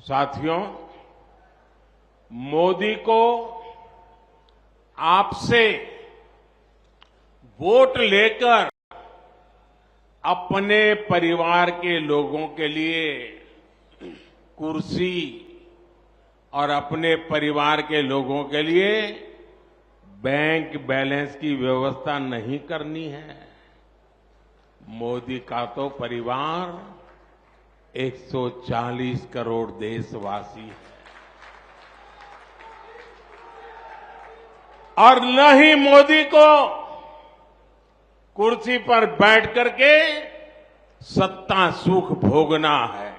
साथियों, मोदी को आपसे वोट लेकर अपने परिवार के लोगों के लिए कुर्सी और अपने परिवार के लोगों के लिए बैंक बैलेंस की व्यवस्था नहीं करनी है। मोदी का तो परिवार 140 करोड़ देशवासी है और न ही मोदी को कुर्सी पर बैठ करके सत्ता सुख भोगना है।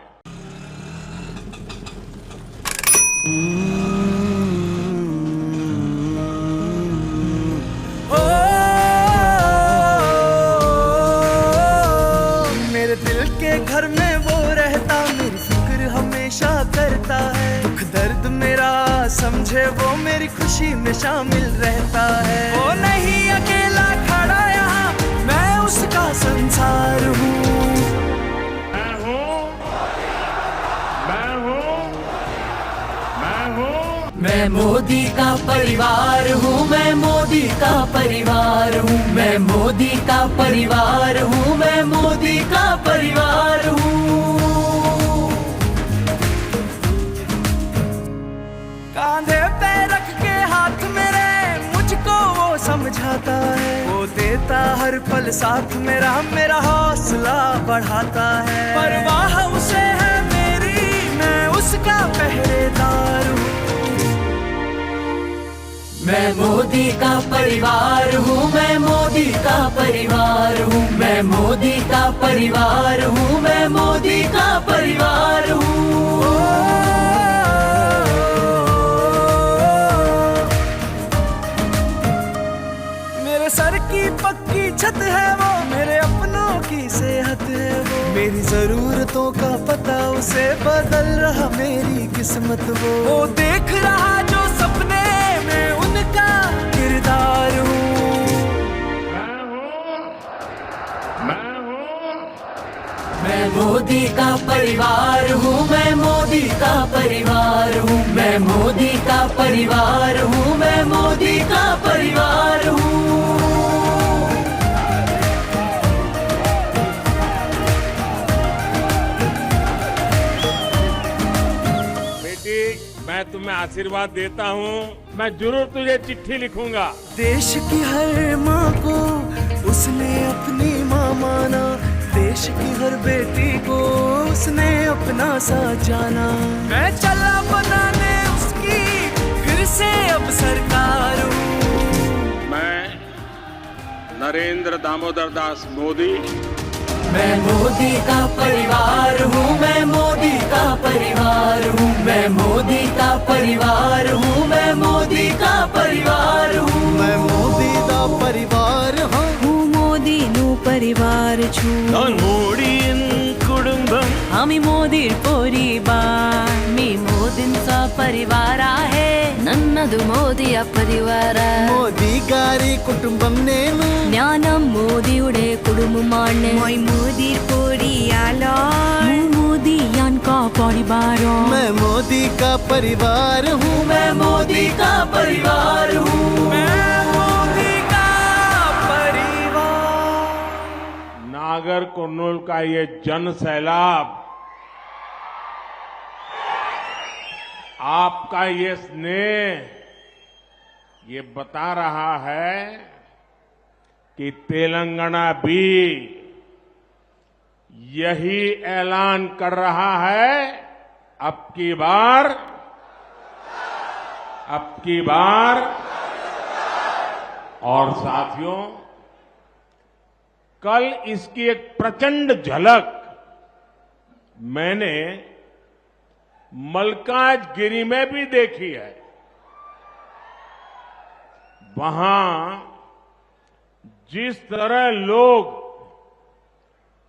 मेरे दिल के घर में वो रहता, मेरी फिक्र हमेशा करता है। दुख दर्द मेरा समझे वो, मेरी खुशी में शामिल रहता है। वो नहीं अकेला खड़ा यहाँ, मैं उसका संसार हूँ। मैं मोदी का परिवार हूँ, मैं मोदी का परिवार हूँ, मैं मोदी का परिवार हूँ, मैं मोदी का परिवार हूँ। कांधे पे रख के हाथ मेरे मुझको वो समझाता है। वो देता हर पल साथ मेरा, मेरा हौसला बढ़ाता है। परवाह उसे है मेरी, मैं उसका पहरेदार हूँ। मैं मोदी का परिवार हूँ, मैं मोदी का परिवार हूँ, मैं मोदी का परिवार हूँ, मैं मोदी का परिवार हूँ। मेरे सर की पक्की छत है वो, मेरे अपनों की सेहत है वो। मेरी जरूरतों का पता उसे, बदल रहा मेरी किस्मत वो देख रहा जो सपने में उनका किरदार हूँ। मैं मोदी का परिवार हूँ, मैं मोदी का परिवार हूँ, मैं मोदी का परिवार हूँ, मैं मोदी का परिवार हूँ। बेटी, मैं तुम्हें आशीर्वाद देता हूँ। मैं जरूर तुझे चिट्ठी लिखूंगा। देश की हर माँ को उसने अपनी माँ माना, देश की हर बेटी को उसने अपना सा जाना। मैं चला बनाने उसकी फिर से अब सरकार हूँ। मैं नरेंद्र दामोदर दास मोदी, मैं मोदी का परिवार हूँ, मैं मोदी का परिवार हूँ, मैं मोदी का परिवार हूँ, मैं मोदी का परिवार हूँ। मैं मोदी दा परिवार हूँ, मोदी नु परिवार छु। मोडियन कुटुंबम आमी मोदी परिवार, मी मोदींचा परिवार आहे, नन्नदु मोदी परिवार. మోదీ గారి కుటుంబం నేను, జ్ఞానం మోదీయుడే కుటుంబమాने. मैं मोदी परियाला, मोदी यांका परिवार. मैं मोदी का परिवार हूँ, मैं मोदी का परिवार हूँ, मैं मोदी का परिवार। नागर कुर्नूल का ये जन सैलाब, आपका ये स्नेह, ये बता रहा है कि तेलंगाना भी यही ऐलान कर रहा है, अब की बार और साथियों, कल इसकी एक प्रचंड झलक मैंने मलकाजगिरी में भी देखी है। वहां जिस तरह लोग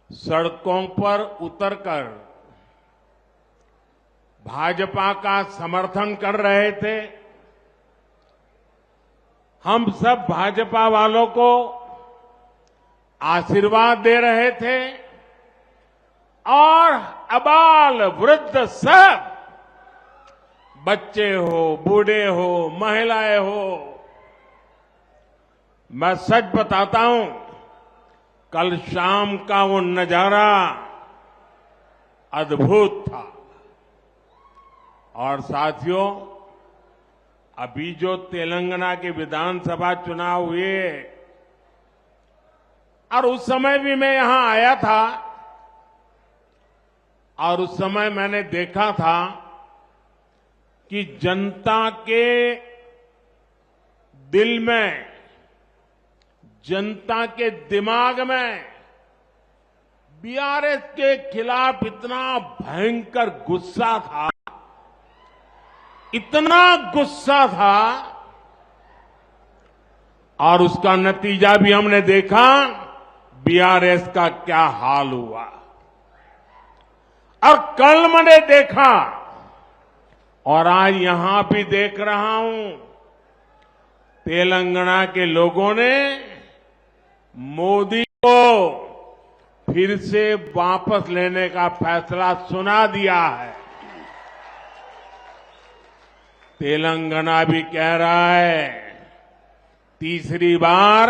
सड़कों पर उतरकर भाजपा का समर्थन कर रहे थे, हम सब भाजपा वालों को आशीर्वाद दे रहे थे और अबाल वृद्ध सब बच्चे हो, बूढ़े हो, महिलाएं हो, मैं सच बताता हूं, कल शाम का वो नजारा अद्भुत था। और साथियों, अभी जो तेलंगाना के विधानसभा चुनाव हुए और उस समय भी मैं यहां आया था और उस समय मैंने देखा था कि जनता के दिल में, जनता के दिमाग में बीआरएस के खिलाफ इतना भयंकर गुस्सा था, इतना गुस्सा था, और उसका नतीजा भी हमने देखा, बीआरएस का क्या हाल हुआ। और कल मैंने देखा और आज यहां भी देख रहा हूं, तेलंगाना के लोगों ने मोदी को फिर से वापस लेने का फैसला सुना दिया है। तेलंगाना भी कह रहा है, तीसरी बार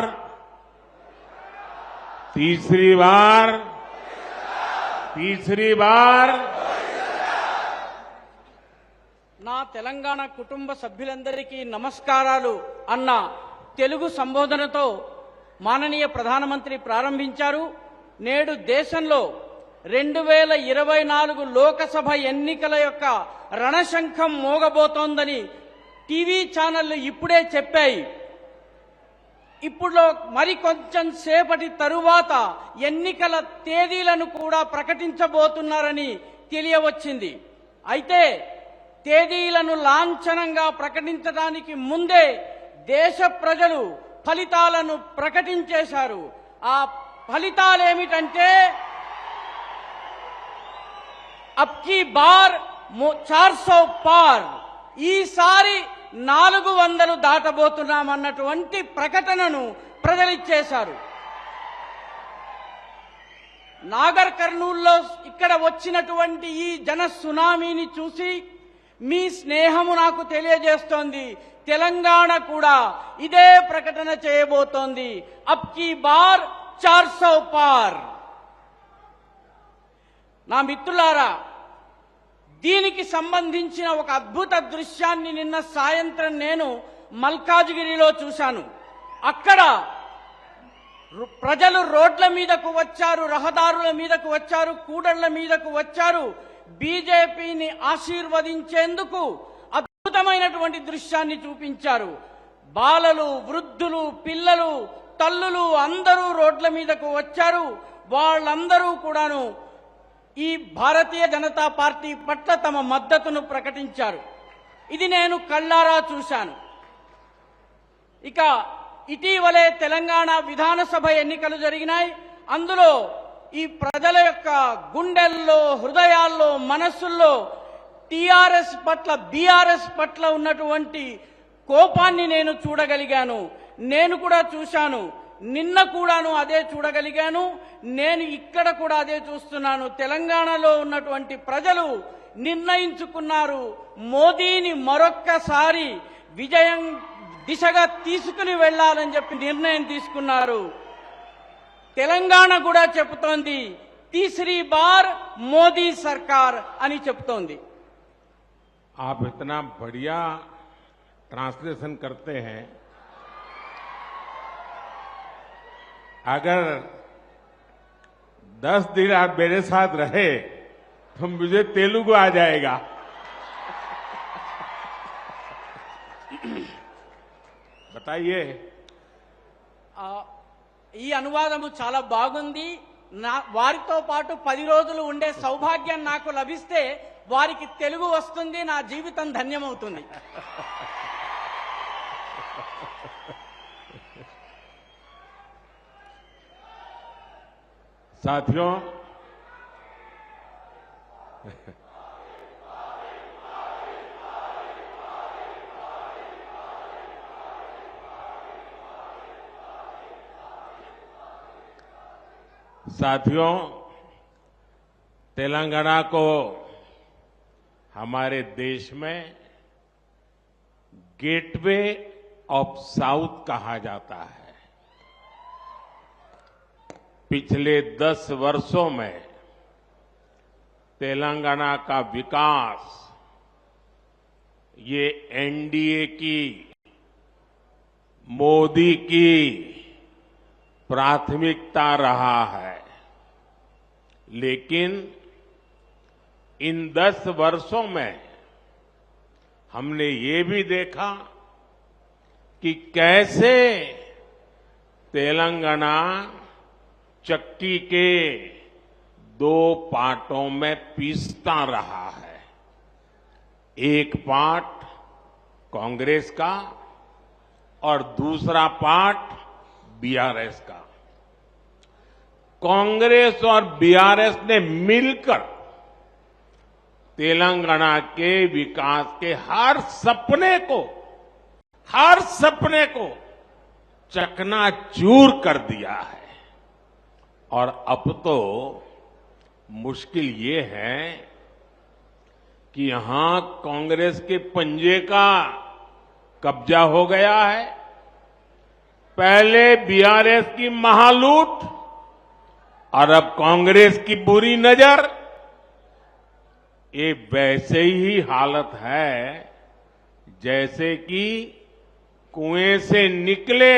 నా తెలంగాణ కుటుంబ సభ్యులందరికీ నమస్కారాలు అన్న తెలుగు సంబోధనతో మాననీయ ప్రధానమంత్రి ప్రారంభించారు. నేడు దేశంలో 2024 లోకసభ ఎన్నికల యొక్క రణశంఖం మోగబోతోందని టీవీ ఛానళ్లు ఇప్పుడే చెప్పాయి. ఇప్పుడు మరి కొంచెం సేపటి తరువాత ఎన్నికల తేదీలను కూడా ప్రకటించబోతున్నారని తెలియవచ్చింది. అయితే తేదీలను లాంఛనంగా ప్రకటించడానికి ముందే దేశ ప్రజలు ఫలితాలను ప్రకటించేశారు. ఆ ఫలితాలేమిటంటే, అబ్ కీ బార్ 400 పార్, ఈసారి 400 దాటబోతున్నామన్నటువంటి ప్రకటనను ప్రజలిచ్చేశారు. నాగర్ కర్నూల్లో ఇక్కడ వచ్చినటువంటి ఈ జన సునామీని చూసి మీ స్నేహము నాకు తెలియజేస్తోంది. తెలంగాణ కూడా ఇదే ప్రకటన చేయబోతోంది. అబ్ కీ బార్ 400 పార్. నా మిత్రులారా, దీనికి సంబంధించిన ఒక అద్భుత దృశ్యాన్ని నిన్న సాయంత్రం నేను మల్కాజ్గిరిలో చూశాను. అక్కడ ప్రజలు రోడ్ల మీదకు వచ్చారు, రహదారుల మీదకు వచ్చారు, కూడళ్ల మీదకు వచ్చారు. బీజేపీని ఆశీర్వదించేందుకు అద్భుతమైనటువంటి దృశ్యాన్ని చూపించారు. బాలలు, వృద్ధులు, పిల్లలు, తల్లులు అందరూ రోడ్ల మీదకు వచ్చారు. వాళ్ళందరూ కూడాను ఈ భారతీయ జనతా పార్టీ పట్ల తమ మద్దతును ప్రకటించారు. ఇది నేను కళ్ళారా చూశాను. ఇక ఇటీవలే తెలంగాణ విధానసభ ఎన్నికలు జరిగినాయి. అందులో ఈ ప్రజల యొక్క గుండెల్లో, హృదయాల్లో, మనస్సుల్లో టీఆర్ఎస్ పట్ల, బీఆర్ఎస్ పట్ల ఉన్నటువంటి కోపాన్ని నేను చూడగలిగాను. నేను కూడా చూశాను. నిన్న కూడాను అదే చూడగలిగాను. నేను ఇక్కడ కూడా అదే చూస్తున్నాను. తెలంగాణలో ఉన్నటువంటి ప్రజలు నిర్ణయించుకున్నారు, మోదీని మరొక్కసారి విజయం దిశగా తీసుకుని వెళ్లాలని చెప్పి నిర్ణయం తీసుకున్నారు. తెలంగాణ కూడా చెబుతోంది, తీసరీ బార్ మోదీ సర్కార్ అని చెబుతోంది. आप इतना बढ़िया ट्रांसलेशन करते हैं, अगर 10 दिन आप मेरे साथ रहे तो मुझे तेलुगु आ जाएगा. बताइए. ఈ అనువాదము చాలా బాగుంది. వారితో పాటు 10 రోజులు ఉండే సౌభాగ్యం నాకు లభిస్తే వారికి తెలుగు వస్తుంది, నా జీవితం ధన్యమవుతుంది. साथियों, साथियों, तेलंगाना को हमारे देश में गेटवे ऑफ साउथ कहा जाता है। पिछले 10 वर्षों में तेलंगाना का विकास ये एनडीए की, मोदी की प्राथमिकता रहा है। लेकिन इन 10 वर्षों में हमने ये भी देखा कि कैसे तेलंगाना चक्की के 2 पार्टों में पीसता रहा है। एक पार्ट कांग्रेस का और दूसरा पार्ट बीआरएस का। कांग्रेस और बीआरएस ने मिलकर तेलंगाना के विकास के हर सपने को चकनाचूर कर दिया है। और अब तो मुश्किल ये है कि यहां कांग्रेस के पंजे का कब्जा हो गया है। पहले बीआरएस की महालूट और अब कांग्रेस की बुरी नजर। ये वैसे ही हालत है जैसे कि कुएं से निकले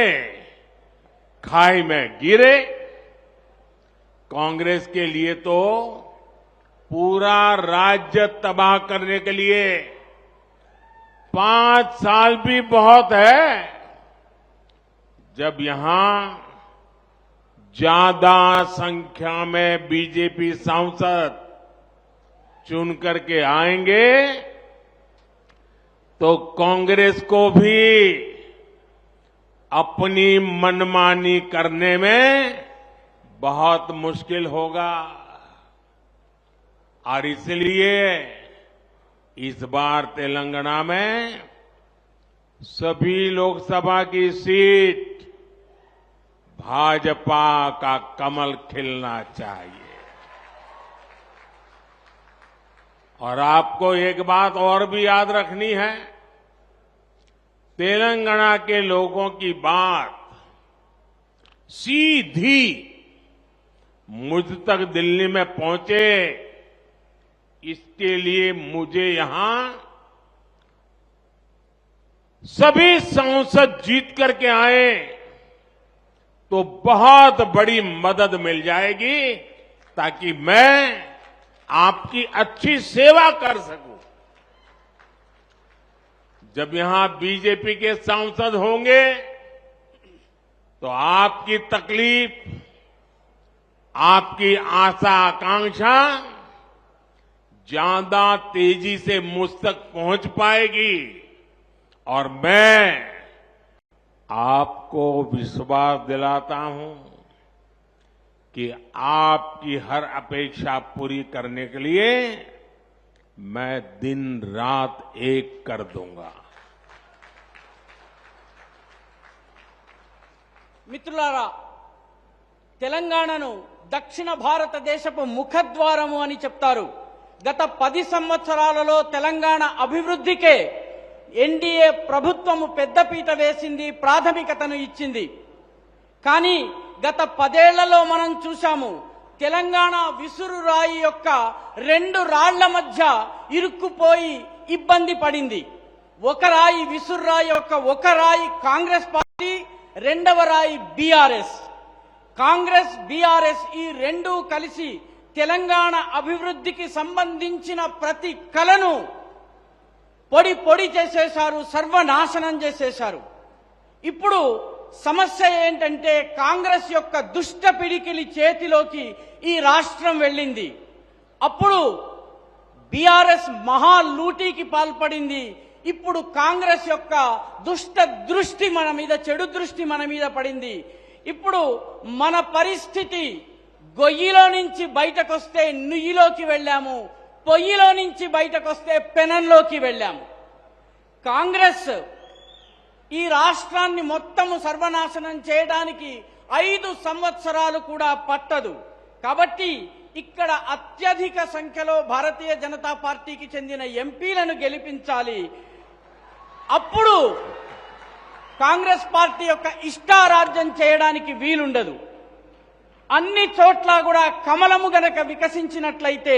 खाई में गिरे। कांग्रेस के लिए तो पूरा राज्य तबाह करने के लिए 5 साल भी बहुत है। जब यहां ज्यादा संख्या में बीजेपी सांसद चुन करके आएंगे तो कांग्रेस को भी अपनी मनमानी करने में बहुत मुश्किल होगा। और इसलिए इस बार तेलंगाना में सभी लोकसभा की सीट भाजपा का कमल खिलना चाहिए। और आपको एक बात और भी याद रखनी है, तेलंगाना के लोगों की बात सीधी मुझ तक दिल्ली में पहुंचे, इसके लिए मुझे यहां सभी सांसद जीत करके आए तो बहुत बड़ी मदद मिल जाएगी, ताकि मैं आपकी अच्छी सेवा कर सकूं। जब यहां बीजेपी के सांसद होंगे तो आपकी तकलीफ, आपकी आशा आकांक्षा ज्यादा तेजी से मुझ तक पहुंच पाएगी। और मैं आपको विश्वास दिलाता हूं कि आपकी हर अपेक्षा पूरी करने के लिए मैं दिन रात एक कर दूंगा। మిత్రులారా, తెలంగాణను దక్షిణ భారతదేశపు ముఖద్వారము అని చెప్తారు. గత 10 సంవత్సరాలలో తెలంగాణ అభివృద్ధికే ఎన్డీఏ ప్రభుత్వము పెద్దపీట వేసింది, ప్రాథమికతను ఇచ్చింది. కానీ గత 10 ఏళ్లలో మనం చూశాము, తెలంగాణ విసురురాయి యొక్క 2 రాళ్ల మధ్య ఇరుక్కుపోయి ఇబ్బంది పడింది. ఒక రాయి విసురురాయి యొక్క ఒక రాయి కాంగ్రెస్ పార్టీ, రెండవ రాయి బీఆర్ఎస్. కాంగ్రెస్ బీఆర్ఎస్ ఈ రెండూ కలిసి తెలంగాణ అభివృద్ధికి సంబంధించిన ప్రతి కలను పొడి పొడి చేసేశారు, సర్వనాశనం చేసేశారు. ఇప్పుడు సమస్య ఏంటంటే కాంగ్రెస్ యొక్క దుష్ట పిడికిలి చేతిలోకి ఈ రాష్ట్రం వెళ్ళింది. అప్పుడు బీఆర్ఎస్ మహా లూటీకి పాల్పడింది. ఇప్పుడు కాంగ్రెస్ యొక్క దుష్ట దృష్టి మన మీద, చెడు దృష్టి మన మీద పడింది. ఇప్పుడు మన పరిస్థితి గొయ్యిలో నుంచి బయటకొస్తే నుయ్యిలోకి వెళ్ళాము, పొయ్యిలో నుంచి బయటకొస్తే పెనంలోకి వెళ్ళాము. కాంగ్రెస్ ఈ రాష్ట్రాన్ని మొత్తము సర్వనాశనం చేయడానికి 5 సంవత్సరాలు కూడా పట్టదు. కాబట్టి ఇక్కడ అత్యధిక సంఖ్యలో భారతీయ జనతా పార్టీకి చెందిన ఎంపీలను గెలిపించాలి. అప్పుడు కాంగ్రెస్ పార్టీ యొక్క ఇష్టారాజ్యం చేయడానికి వీలుండదు. అన్ని చోట్ల కూడా కమలము గనక వికసించినట్లయితే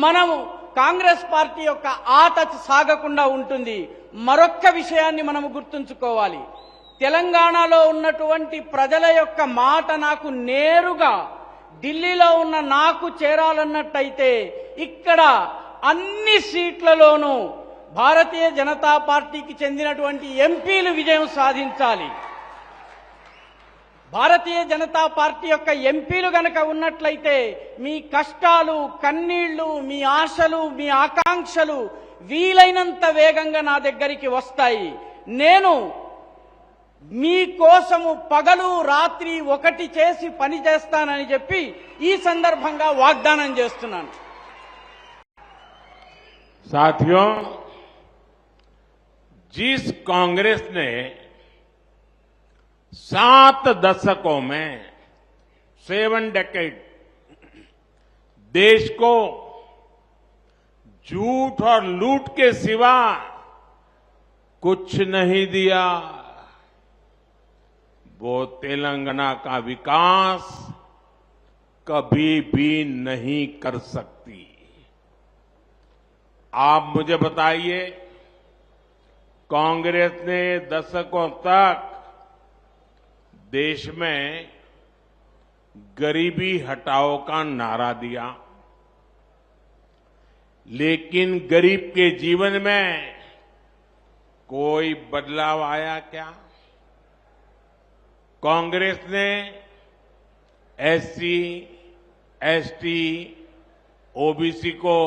మనము కాంగ్రెస్ పార్టీ యొక్క ఆట సాగకుండా ఉంటుంది. మరొక్క విషయాన్ని మనము గుర్తుంచుకోవాలి. తెలంగాణలో ఉన్నటువంటి ప్రజల యొక్క మాట నాకు నేరుగా ఢిల్లీలో ఉన్న నాకు చేరాలన్నట్టయితే ఇక్కడ అన్ని సీట్లలోనూ భారతీయ జనతా పార్టీకి చెందినటువంటి ఎంపీలు విజయం సాధించాలి. భారతీయ జనతా పార్టీ యొక్క ఎంపీలు గనక ఉన్నట్లయితే మీ కష్టాలు, కన్నీళ్లు, మీ ఆశలు, మీ ఆకాంక్షలు వీలైనంత వేగంగా నా దగ్గరికి వస్తాయి. నేను మీ కోసము పగలు రాత్రి ఒకటి చేసి పని చేస్తానని చెప్పి ఈ సందర్భంగా వాగ్దానం చేస్తున్నాను. साथियों, जिस कांग्रेस ने 7 दशकों में 7 डेकेड देश को झूठ और लूट के सिवा कुछ नहीं दिया, वो तेलंगाना का विकास कभी भी नहीं कर सकती। आप मुझे बताइए, कांग्रेस ने दशकों तक देश में गरीबी हटाओ का नारा दिया, लेकिन गरीब के जीवन में कोई बदलाव आया क्या? कांग्रेस ने एससी, एसटी, ओबीसी को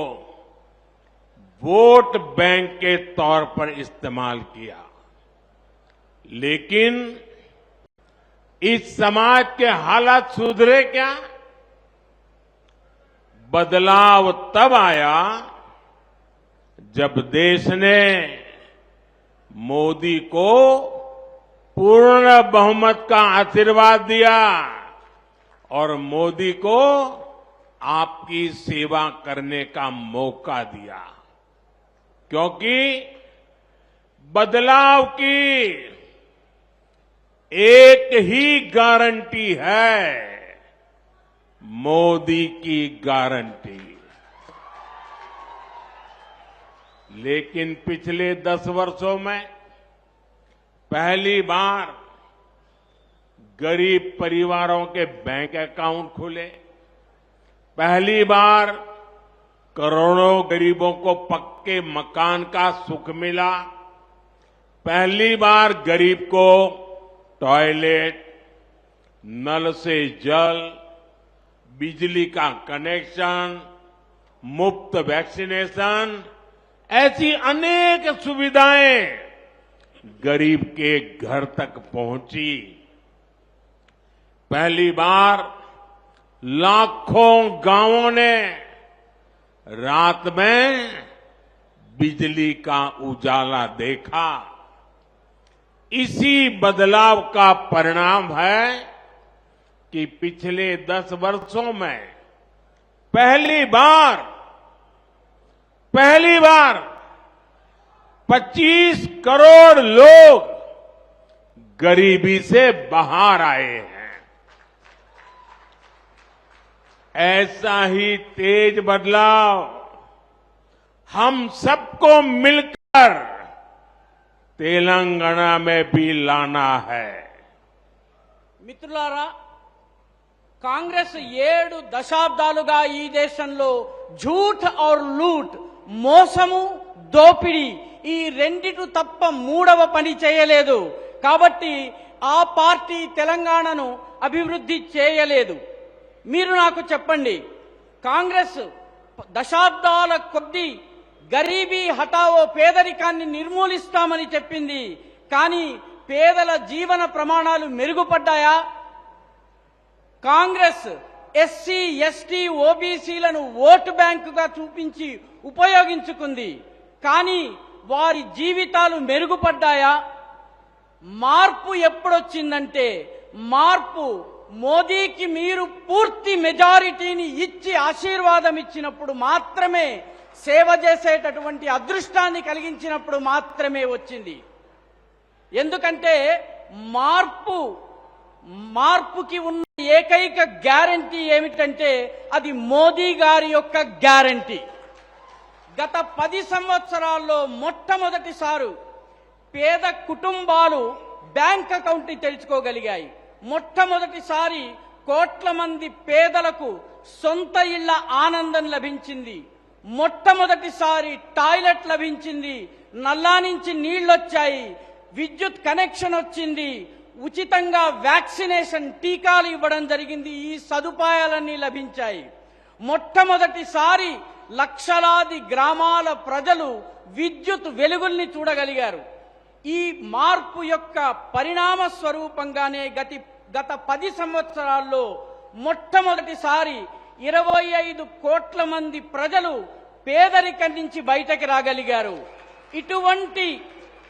वोट बैंक के तौर पर इस्तेमाल किया, लेकिन इस समाज के हालात सुधरे क्या? बदलाव तब आया जब देश ने मोदी को पूर्ण बहुमत का आशीर्वाद दिया और मोदी को आपकी सेवा करने का मौका दिया, क्योंकि बदलाव की एक ही गारंटी है, मोदी की गारंटी। लेकिन पिछले 10 वर्षों में पहली बार गरीब परिवारों के बैंक अकाउंट खुले, पहली बार करोड़ों गरीबों को पक्के मकान का सुख मिला, पहली बार गरीब को टॉयलेट, नल से जल, बिजली का कनेक्शन, मुफ्त वैक्सीनेशन, ऐसी अनेक सुविधाएं गरीब के घर तक पहुंची। पहली बार लाखों गांवों ने रात में बिजली का उजाला देखा। इसी बदलाव का परिणाम है कि पिछले 10 वर्षों में पहली बार 25 करोड़ लोग गरीबी से बाहर आए हैं। ऐसा ही तेज बदलाव हम सबको मिलकर तेलंगाना में भी लाना है। మిత్రులారా, కాంగ్రెస్ 7 దశాబ్దాలుగా ఈ దేశంలో झूठ और लूट, మోసము, దోపిడీ ఈ రెండిటి తప్ప మూడవ పని చేయలేదు. కాబట్టి ఆ పార్టీ తెలంగాణను అభివృద్ధి చేయలేదు. మీరు నాకు చెప్పండి, కాంగ్రెస్ దశాబ్దాల కొద్దీ గరీబీ హటావో పేదరికాన్ని నిర్మూలిస్తామని చెప్పింది, కానీ పేదల జీవన ప్రమాణాలు మెరుగుపడ్డాయా? కాంగ్రెస్ ఎస్సీ, ఎస్టీ, ఓబీసీలను ఓటు బ్యాంకుగా చూపించి ఉపయోగించుకుంది, కానీ వారి జీవితాలు మెరుగుపడ్డాయా? మార్పు ఎప్పుడొచ్చిందంటే, మార్పు మోదీకి మీరు పూర్తి మెజారిటీని ఇచ్చి ఆశీర్వాదం ఇచ్చినప్పుడు మాత్రమే సేవ చేసేటటువంటి అదృష్టాన్ని కలిగించినప్పుడు మాత్రమే వచ్చింది. ఎందుకంటే మార్పుకి ఉన్న ఏకైక గ్యారంటీ ఏమిటంటే అది మోదీ గారి యొక్క గ్యారంటీ. గత 10 సంవత్సరాల్లో మొట్టమొదటిసారి పేద కుటుంబాలు బ్యాంక్ అకౌంట్ తెరుచుకోగలిగాయి. మొట్టమొదటిసారి కోట్ల మంది పేదలకు సొంత ఇళ్ల ఆనందం లభించింది. మొట్టమొదటిసారి టాయిలెట్ లభించింది. నల్లా నుంచి నీళ్లొచ్చాయి. విద్యుత్ కనెక్షన్ వచ్చింది. ఉచితంగా వ్యాక్సినేషన్ టీకాలు ఇవ్వడం జరిగింది. ఈ సదుపాయాలన్నీ లభించాయి. మొట్టమొదటిసారి లక్షలాది గ్రామాల ప్రజలు విద్యుత్ వెలుగుల్ని చూడగలిగారు. ఈ మార్పు యొక్క పరిణామ స్వరూపంగానే గత 10 సంవత్సరాల్లో మొట్టమొదటిసారి 25 కోట్ల మంది ప్రజలు పేదరికం నుంచి బయటకు రాగలిగారు. ఇటువంటి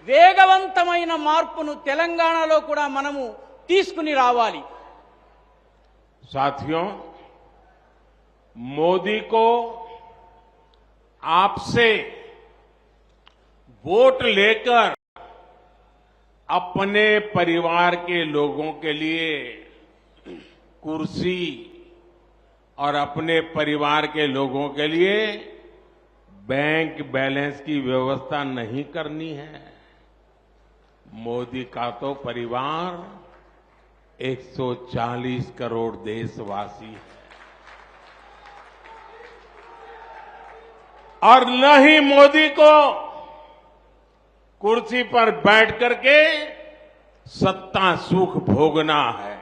వేగవంతమైన మార్పును తెలంగాణలో కూడా మనము తీసుకుని రావాలి. साथियों, मोदी को आपसे वोट लेकर अपने परिवार के लोगों के लिए कुर्सी और अपने परिवार के लोगों के लिए बैंक बैलेंस की व्यवस्था नहीं करनी है। मोदी का तो परिवार 140 करोड़ देशवासी है और न ही मोदी को कुर्सी पर बैठ करके सत्ता सुख भोगना है।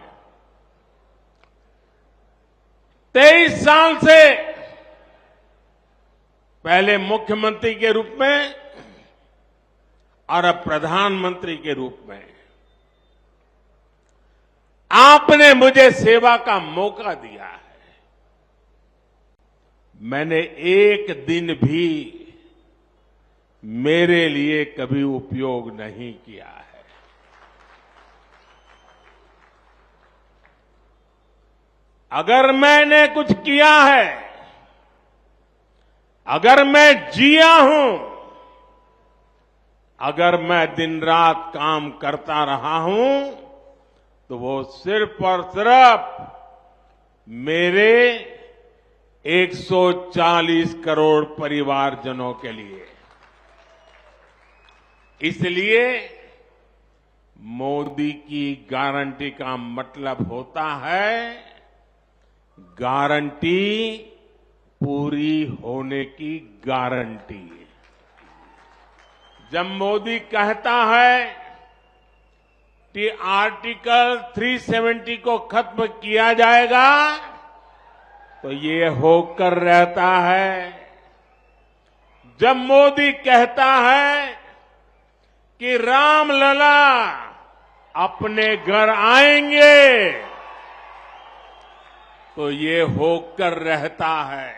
23 साल से पहले मुख्यमंत्री के रूप में और अब प्रधानमंत्री के रूप में आपने मुझे सेवा का मौका दिया है। मैंने एक दिन भी मेरे लिए कभी उपयोग नहीं किया है। अगर मैंने कुछ किया है, अगर मैं जिया हूं, अगर मैं दिन रात काम करता रहा हूं, तो वो सिर्फ और सिर्फ मेरे 140 करोड़ परिवारजनों के लिए। इसलिए मोदी की गारंटी का मतलब होता है गारंटी पूरी होने की गारंटी। जब मोदी कहता है कि आर्टिकल 370 को खत्म किया जाएगा, तो ये होकर रहता है। जब मोदी कहता है कि रामलला अपने घर आएंगे, तो ये होकर रहता है।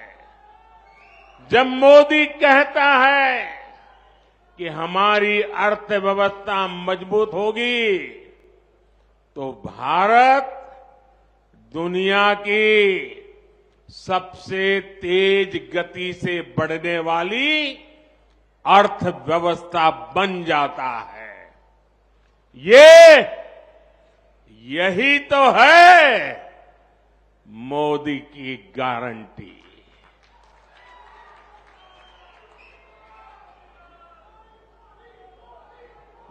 जब मोदी कहता है कि हमारी अर्थव्यवस्था मजबूत होगी, तो भारत दुनिया की सबसे तेज गति से बढ़ने वाली अर्थव्यवस्था बन जाता है। यही तो है मोदी की गारंटी।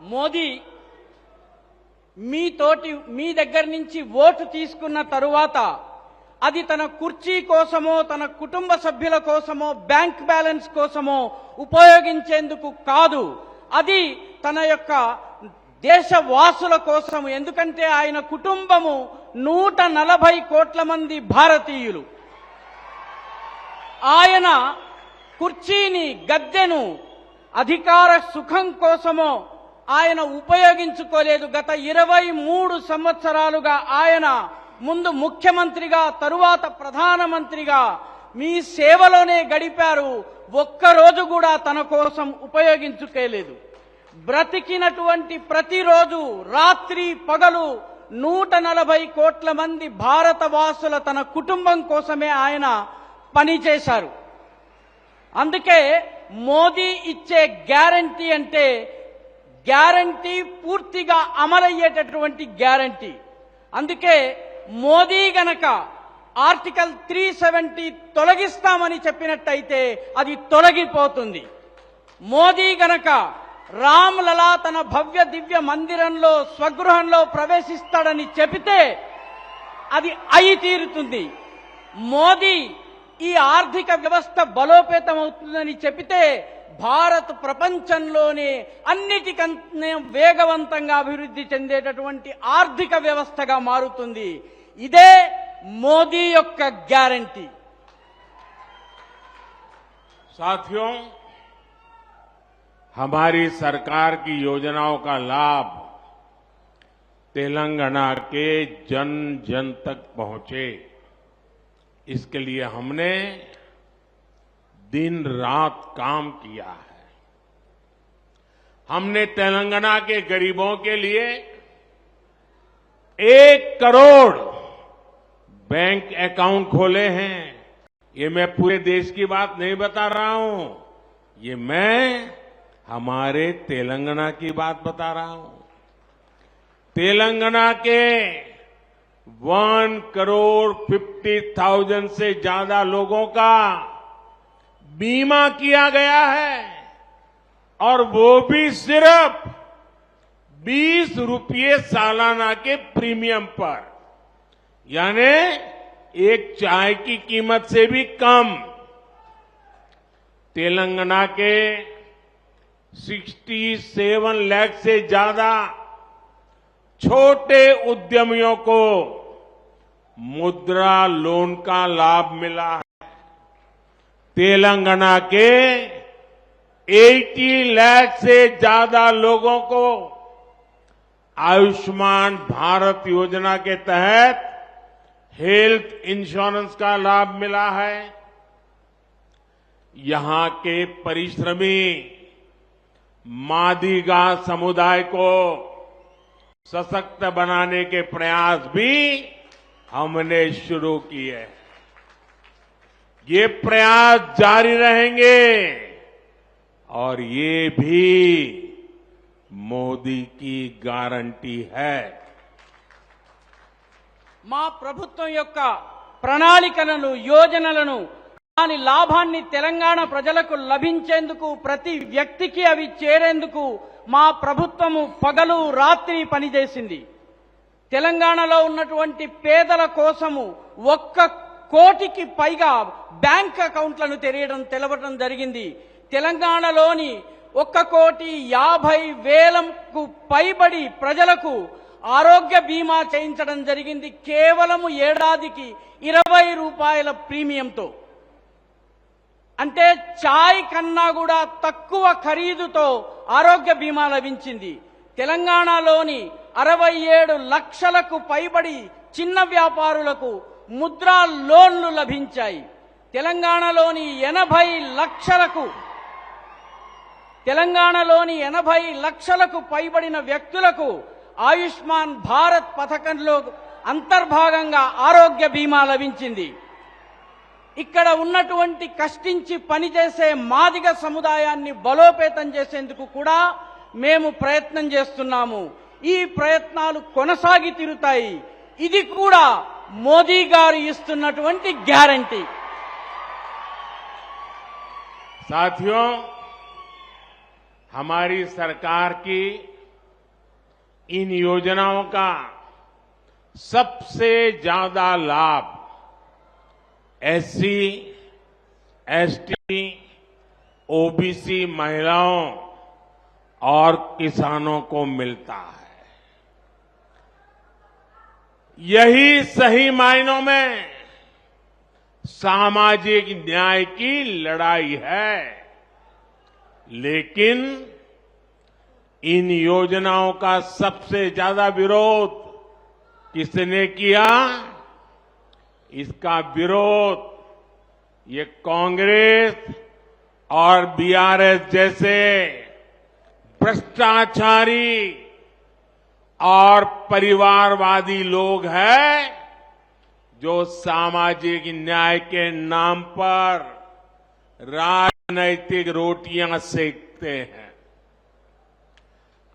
మోదీ మీ దగ్గర నుంచి ఓటు తీసుకున్న తరువాత అది తన కుర్చీ కోసమో తన కుటుంబ సభ్యుల కోసమో బ్యాంక్ బ్యాలెన్స్ కోసమో ఉపయోగించేందుకు కాదు, అది తన యొక్క దేశవాసుల కోసం. ఎందుకంటే ఆయన కుటుంబము 140 కోట్ల మంది భారతీయులు. ఆయన కుర్చీని, గద్దెను అధికార సుఖం కోసమో ఆయన ఉపయోగించుకోలేదు. గత 23 సంవత్సరాలుగా ఆయన ముందు ముఖ్యమంత్రిగా, తరువాత ప్రధానమంత్రిగా మీ సేవలోనే గడిపారు. ఒక్కరోజు కూడా తన కోసం ఉపయోగించుకోలేదు. బ్రతికినటువంటి ప్రతిరోజు రాత్రి పగలు 140 కోట్ల మంది భారతవాసుల తన కుటుంబం కోసమే ఆయన పనిచేశారు. అందుకే మోదీ ఇచ్చే గ్యారంటీ అంటే గ్యారంటీ పూర్తిగా అమలయ్యేటటువంటి గ్యారంటీ. అందుకే మోదీ గనక ఆర్టికల్ 370 తొలగిస్తామని చెప్పినట్టయితే అది తొలగిపోతుంది. మోదీ గనక రామ్ లలా తన భవ్య దివ్య మందిరంలో స్వగృహంలో ప్రవేశిస్తాడని చెబితే అది అయి తీరుతుంది. మోదీ ఈ ఆర్థిక వ్యవస్థ బలోపేతమవుతుందని చెబితే భారత్ ప్రపంచంలోనే అన్నిటికన్నా వేగవంతంగా అభివృద్ధి చెందేటటువంటి ఆర్థిక వ్యవస్థగా మారుతుంది. ఇదే మోదీ యొక్క గ్యారంటీ. साथियों, हमारी सरकार की योजनाओं का लाभ तेलंगाना के जन जन तक पहुंचे, इसके लिए हमने दिन रात काम किया है. हमने तेलंगाना के गरीबों के लिए 1 करोड़ बैंक अकाउंट खोले हैं. ये मैं पूरे देश की बात नहीं बता रहा हूं, ये मैं हमारे तेलंगाना की बात बता रहा हूं. तेलंगाना के 1,50,00,000 से ज्यादा लोगों का बीमा किया गया है और वो भी सिर्फ 20 रुपये सालाना के प्रीमियम पर, यानी एक चाय की कीमत से भी कम. तेलंगाना के 67 लाख से ज्यादा छोटे उद्यमियों को मुद्रा लोन का लाभ मिला है. तेलंगाना के 80 लाख से ज्यादा लोगों को आयुष्मान भारत योजना के तहत हेल्थ इंश्योरेंस का लाभ मिला है. यहां के परिश्रमी मादिगा समुदाय को सशक्त बनाने के प्रयास भी हमने शुरू किए. ये प्रयास जारी रहेंगे और ये भी मोदी की गारंटी है. మా ప్రభుత్వం యొక్క ప్రణాళికలను యోజనలను దాని లాభాన్ని తెలంగాణ ప్రజలకు లభించేందుకు ప్రతి వ్యక్తికి అవి చేరేందుకు మా ప్రభుత్వము పగలు రాత్రి పనిచేసింది. తెలంగాణలో ఉన్నటువంటి పేదల కోసము 1 కోటికి పైగా బ్యాంక్ అకౌంట్లను తెరవడం జరిగింది. తెలంగాణలోని 1,50,00,000కు పైబడి ప్రజలకు ఆరోగ్య బీమా చేయించడం జరిగింది. కేవలం ఏడాదికి 20 రూపాయల ప్రీమియంతో, అంటే చాయ్ కన్నా కూడా తక్కువ ఖరీదుతో ఆరోగ్య బీమా లభించింది. తెలంగాణలోని 67 లక్షలకు పైబడి చిన్న వ్యాపారులకు ముద్రా లోన్లు లభించాయి. తెలంగాణలోని 80 లక్షలకు పైబడిన వ్యక్తులకు ఆయుష్మాన్ భారత్ పథకంలో అంతర్భాగంగా ఆరోగ్య బీమా లభించింది. ఇక్కడ ఉన్నటువంటి కష్టించి పనిచేసే మాదిగ సముదాయాన్ని బలోపేతం చేసేందుకు కూడా మేము ప్రయత్నం చేస్తున్నాము. ఈ ప్రయత్నాలు కొనసాగి తీరుతాయి. ఇది కూడా మోదీ గారు ఇస్తున్నటువంటి గ్యారంటీ. साथियों, हमारी सरकार की इन योजनाओं का सबसे ज्यादा लाभ एससी, एसटी, ओबीसी महिलाओं और किसानों को मिलता है. यही सही मायनों में सामाजिक न्याय की लड़ाई है. लेकिन इन योजनाओं का सबसे ज्यादा विरोध किसने किया? इसका विरोध ये कांग्रेस और बीआरएस जैसे भ्रष्टाचारी और परिवारवादी लोग हैं, जो सामाजिक न्याय के नाम पर राज अनैतिक रोटियां सेकते हैं।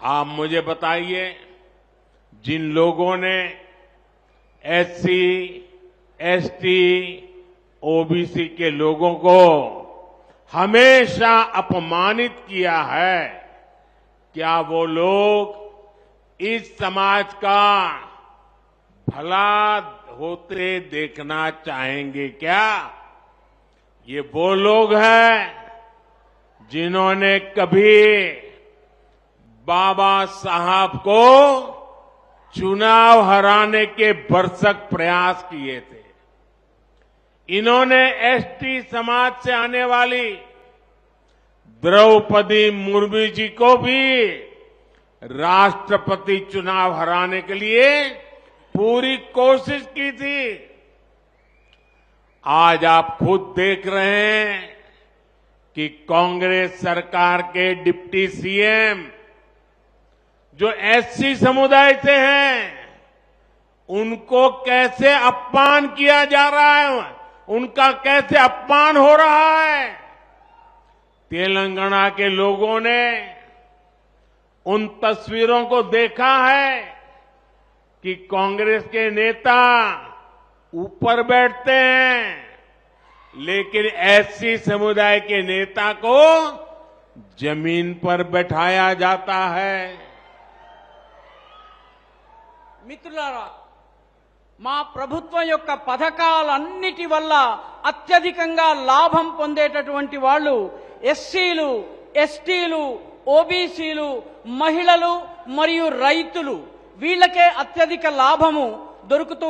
आप मुझे बताइए, जिन लोगों ने एससी, एसटी, ओबीसी के लोगों को हमेशा अपमानित किया है, क्या वो लोग इस समाज का भला होते देखना चाहेंगे क्या? ये वो लोग हैं जिन्होंने कभी बाबा साहब को चुनाव हराने के भरसक प्रयास किए थे। इन्होंने एसटी समाज से आने वाली द्रौपदी मुर्मू जी को भी राष्ट्रपति चुनाव हराने के लिए पूरी कोशिश की थी। आज आप खुद देख रहे हैं कि कांग्रेस सरकार के डिप्टी सीएम जो एससी समुदाय से हैं, उनको कैसे अपमान किया जा रहा है, उनका कैसे अपमान हो रहा है। तेलंगाना के लोगों ने उन तस्वीरों को देखा है कि कांग्रेस के नेता ऊपर बैठते हैं, लेकिन एससी समुदाय के नेता को जमीन पर बैठाया जाता है। మిత్రులారా, మా ప్రభుత్వం యొక్క పథకాలన్నిటి వల్ల అత్యధికంగా లాభం పొందేటటువంటి వాళ్ళు ఎస్సీలు, ఎస్టీలు, ఓబీసీలు, మహిళలు మరియు రైతులు. వీళ్ళకే అత్యధిక లాభము దొరుకుతూ